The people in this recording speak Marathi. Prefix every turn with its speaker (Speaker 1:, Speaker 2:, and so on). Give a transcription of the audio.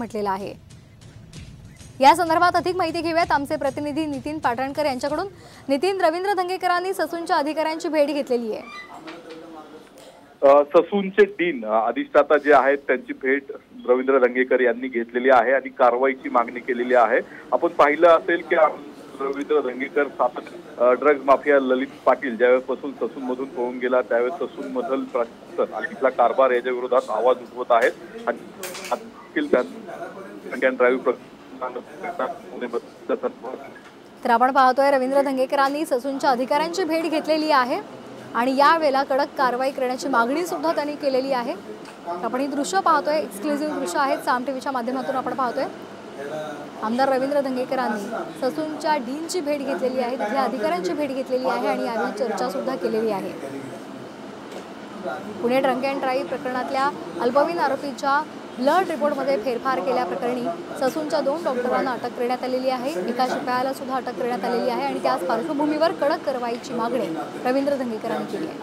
Speaker 1: म्हटलेलं आहे। या संदर्भात अधिक माहिती घेऊयात आमचे प्रतिनिधी नितीन पाटणकर यांच्याकडून। नितीन, रवींद्र धंगेकरांनी ससूनच्या अधिकाऱ्यांची भेट घेतलेली आहे।
Speaker 2: ससूनचे डीन अधिष्ठाता जे आहेत त्यांची भेट रवींद्र धंगेकर यांनी घेतलेली आहे आणि कारवाईची मागणी केलेली आहे। आपण पाहिलं असेल की रवींद्र धंगेकर ड्रग्ज माफिया ललित पाटील ज्यावेळेपासून ससून मधून पळून गेला त्यावेळेस ससून मधील प्रशासन आणि तिथला कारभार याच्या विरोधात आवाज उठवत आहेत आणि
Speaker 1: तर आपण पाहतोय रवींद्र धंगेकरांनी ससूनच्या अधिकाऱ्यांची भेट घेतलेली आहे आणि यावेळेला कडक कारवाई करण्याची मागणी सुद्धा त्यांनी केलेली आहे। आपण ही दृश्य पाहतोय, एक्सक्लुझिव्ह दृश्य आहेत, साम टीव्हीच्या माध्यमातून आपण पाहतोय। आमदार रवींद्र धंगेकरांनी ससूनच्या डीनची भेट घेतलेली आहे, तिथल्या अधिकाऱ्यांची भेट घेतलेली आहे आणि यावेळी चर्चा सुद्धा केलेली आहे। पुणे ड्रंक अँड ड्राईव्ह प्रकरणातल्या अल्पवयीन आरोपीच्या ब्लड रिपोर्टमध्ये फेरफार केल्याप्रकरणी ससूनच्या 2 डॉक्टरांना अटक करण्यात आलेली आहे। एका शिपायाला सुद्धा अटक करण्यात आलेली आहे आणि त्याच पार्श्वभूमीवर कडक कारवाईची मागणी रवींद्र धंगेकरांनी केली आहे।